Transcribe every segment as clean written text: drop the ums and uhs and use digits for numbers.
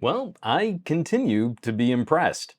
Well, I continue to be impressed.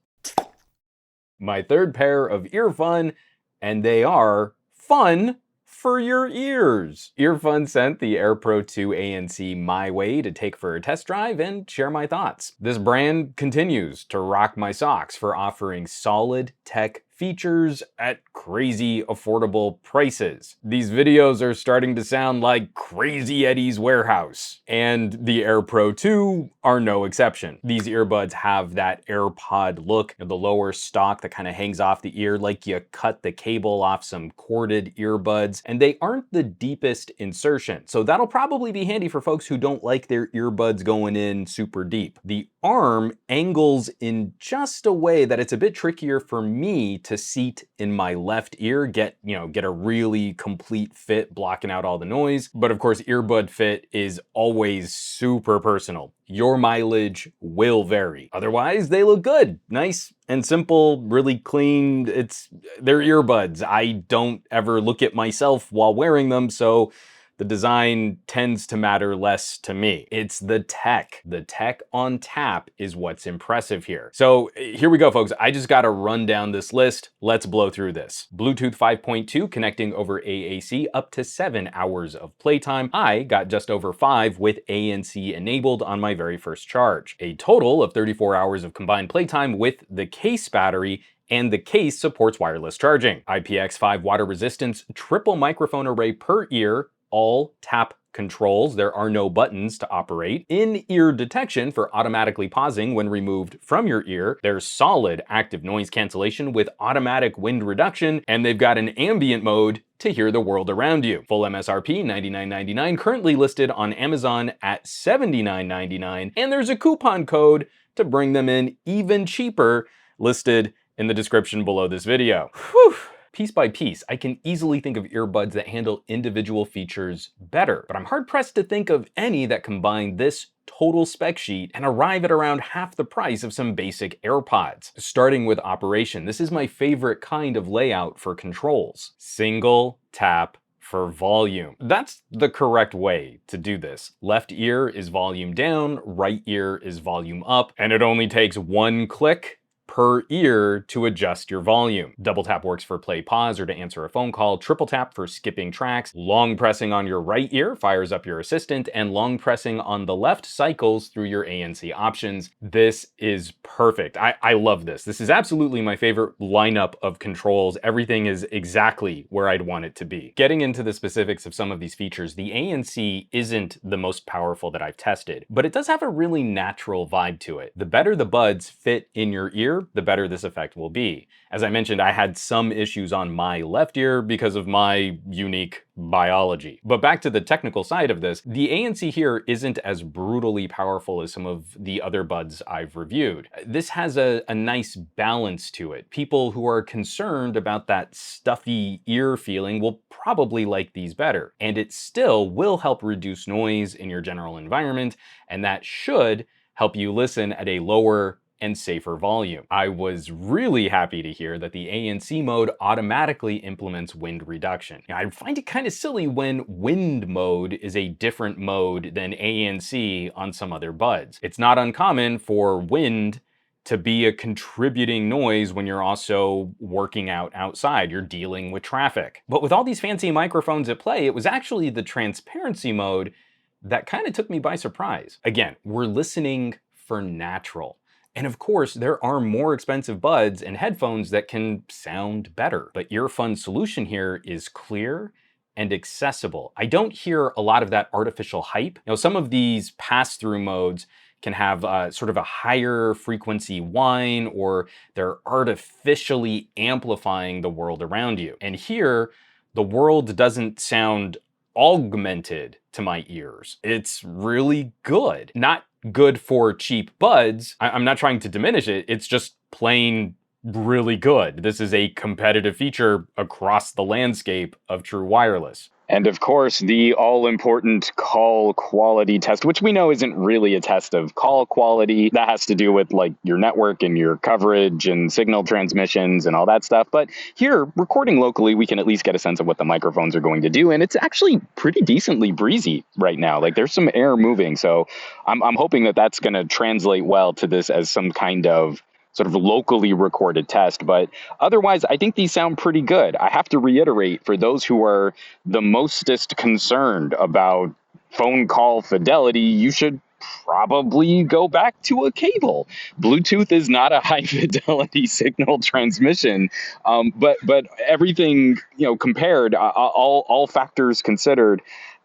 My third pair of EarFun, and they are fun for your ears. EarFun sent the Air Pro 2 ANC my way to take for a test drive and share my thoughts. This brand continues to rock my socks for offering solid tech features at crazy affordable prices. These videos are starting to sound like Crazy Eddie's warehouse, and the Air Pro 2 are no exception. These earbuds have that AirPod look, the lower stalk that kind of hangs off the ear like you cut the cable off some corded earbuds, and they aren't the deepest insertion, so that'll probably be handy for folks who don't like their earbuds going in super deep. The arm angles in just a way that it's a bit trickier for me to seat in my left ear, get a really complete fit blocking out all the noise. But of course, earbud fit is always super personal. Your mileage will vary. Otherwise, they look good. Nice and simple, really clean. They're earbuds. I don't ever look at myself while wearing them, so the design tends to matter less to me. It's the tech. The tech on tap is what's impressive here. So here we go, folks. I just gotta run down this list. Let's blow through this. Bluetooth 5.2 connecting over AAC, up to 7 hours of playtime. I got just over 5 with ANC enabled on my very first charge. A total of 34 hours of combined playtime with the case battery, and the case supports wireless charging. IPX5 water resistance, triple microphone array per ear, all tap controls. There are no buttons to operate. In-ear detection for automatically pausing when removed from your ear. There's solid active noise cancellation with automatic wind reduction, and they've got an ambient mode to hear the world around you. Full MSRP $99.99, currently listed on Amazon at $79.99, and there's a coupon code to bring them in even cheaper, listed in the description below this video. Whew. Piece by piece, I can easily think of earbuds that handle individual features better, but I'm hard-pressed to think of any that combine this total spec sheet and arrive at around half the price of some basic AirPods. Starting with operation, this is my favorite kind of layout for controls. Single tap for volume. That's the correct way to do this. Left ear is volume down, right ear is volume up, and it only takes one click per ear to adjust your volume. Double tap works for play pause or to answer a phone call, triple tap for skipping tracks, long pressing on your right ear fires up your assistant, and long pressing on the left cycles through your ANC options. This is perfect. I love this. This is absolutely my favorite lineup of controls. Everything is exactly where I'd want it to be. Getting into the specifics of some of these features, the ANC isn't the most powerful that I've tested, but it does have a really natural vibe to it. The better the buds fit in your ear, the better this effect will be. As I mentioned, I had some issues on my left ear because of my unique biology. But back to the technical side of this, the ANC here isn't as brutally powerful as some of the other buds I've reviewed. This has a nice balance to it. People who are concerned about that stuffy ear feeling will probably like these better. And it still will help reduce noise in your general environment, and that should help you listen at a lower and safer volume. I was really happy to hear that the ANC mode automatically implements wind reduction. Now, I find it kind of silly when wind mode is a different mode than ANC on some other buds. It's not uncommon for wind to be a contributing noise when you're also working out outside, you're dealing with traffic. But with all these fancy microphones at play, it was actually the transparency mode that kind of took me by surprise. Again, we're listening for natural. And of course, there are more expensive buds and headphones that can sound better. But EarFun's solution here is clear and accessible. I don't hear a lot of that artificial hype. Some of these pass-through modes can have sort of a higher frequency whine, or they're artificially amplifying the world around you. And here, the world doesn't sound augmented to my ears. It's really good. Not good for cheap buds. I'm not trying to diminish it. It's just plain really good. This is a competitive feature across the landscape of true wireless. And of course, the all-important call quality test, which we know isn't really a test of call quality. That has to do with like your network and your coverage and signal transmissions and all that stuff. But here, recording locally, we can at least get a sense of what the microphones are going to do. And it's actually pretty decently breezy right now. Like there's some air moving. So I'm hoping that that's going to translate well to this as some kind of sort of locally recorded test. But otherwise, I think these sound pretty good. I have to reiterate, for those who are the mostest concerned about phone call fidelity, you should probably go back to a cable. Bluetooth is not a high fidelity signal transmission, but everything compared, all factors considered,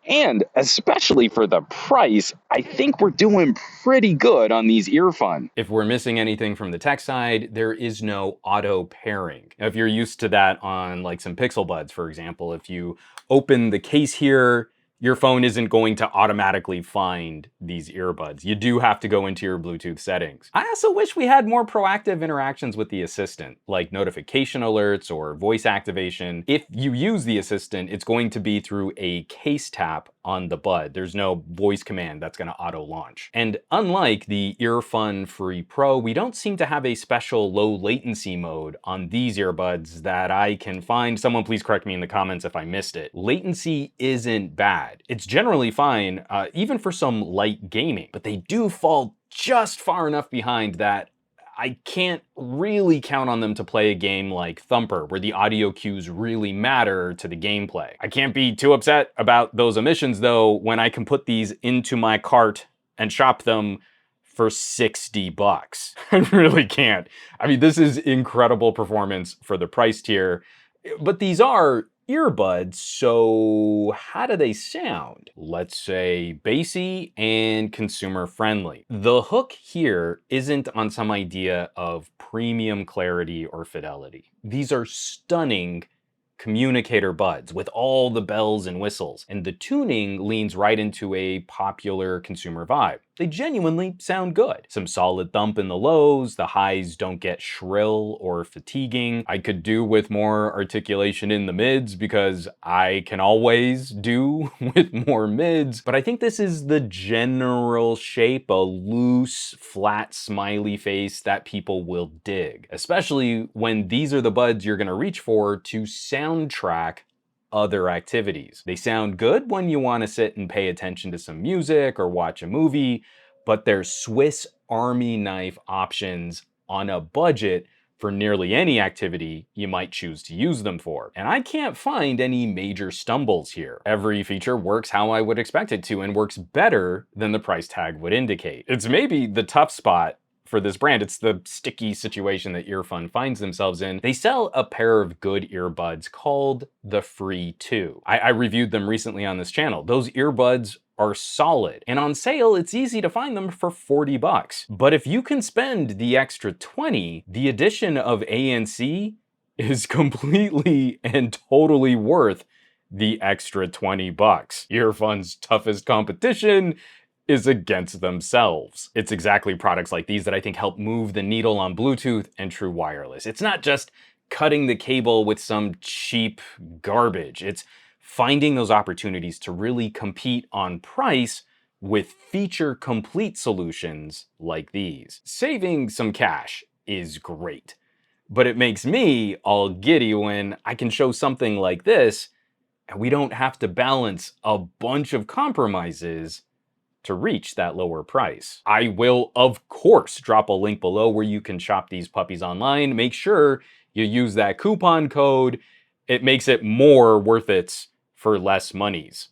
and especially for the price, I think we're doing pretty good on these EarFun. If we're missing anything from the tech side, there is no auto pairing. Now, if you're used to that on like some Pixel Buds, for example, if you open the case here, your phone isn't going to automatically find these earbuds. You do have to go into your Bluetooth settings. I also wish we had more proactive interactions with the assistant, like notification alerts or voice activation. If you use the assistant, it's going to be through a case tap on the bud. There's no voice command that's going to auto launch. And unlike the EarFun Free Pro, we don't seem to have a special low latency mode on these earbuds that I can find. Someone please correct me in the comments if I missed it. Latency isn't bad. It's generally fine, even for some light gaming, but they do fall just far enough behind that I can't really count on them to play a game like Thumper, where the audio cues really matter to the gameplay. I can't be too upset about those emissions, though, when I can put these into my cart and shop them for 60 bucks. I really can't. I mean, this is incredible performance for the price tier, but these are earbuds, so how do they sound? Let's say bassy and consumer friendly. The hook here isn't on some idea of premium clarity or fidelity. These are stunning communicator buds with all the bells and whistles, and the tuning leans right into a popular consumer vibe. They genuinely sound good. Some solid thump in the lows, the highs don't get shrill or fatiguing. I could do with more articulation in the mids because I can always do with more mids, but I think this is the general shape, a loose, flat, smiley face that people will dig, especially when these are the buds you're gonna reach for to soundtrack other activities. They sound good when you want to sit and pay attention to some music or watch a movie, but they're Swiss Army knife options on a budget for nearly any activity you might choose to use them for. And I can't find any major stumbles here. Every feature works how I would expect it to and works better than the price tag would indicate. It's maybe the tough spot for this brand. It's the sticky situation that EarFun finds themselves in. They sell a pair of good earbuds called the Free 2. I reviewed them recently on this channel. Those earbuds are solid, and on sale it's easy to find them for 40 bucks. But if you can spend the extra 20, the addition of ANC is completely and totally worth the extra 20 bucks. EarFun's toughest competition is against themselves. It's exactly products like these that I think help move the needle on Bluetooth and true wireless. It's not just cutting the cable with some cheap garbage. It's finding those opportunities to really compete on price with feature complete solutions like these. Saving some cash is great, but it makes me all giddy when I can show something like this and we don't have to balance a bunch of compromises to reach that lower price. I will, of course, drop a link below where you can shop these puppies online. Make sure you use that coupon code. It makes it more worth it for less monies.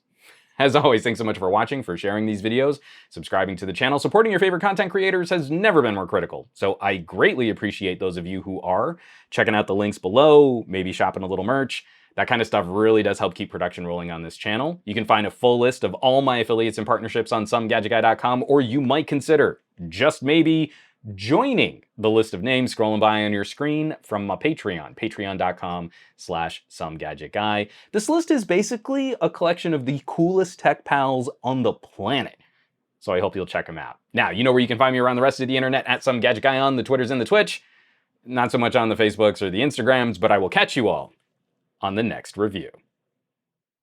As always, thanks so much for watching, for sharing these videos, subscribing to the channel. Supporting your favorite content creators has never been more critical. So I greatly appreciate those of you who are checking out the links below, maybe shopping a little merch. That kind of stuff really does help keep production rolling on this channel. You can find a full list of all my affiliates and partnerships on SomeGadgetGuy.com, or you might consider, just maybe, joining the list of names scrolling by on your screen from my Patreon, patreon.com/SomeGadgetGuy. This list is basically a collection of the coolest tech pals on the planet. So I hope you'll check them out. Now, you know where you can find me around the rest of the internet, at SomeGadgetGuy on the Twitters and the Twitch. Not so much on the Facebooks or the Instagrams, but I will catch you all on the next review.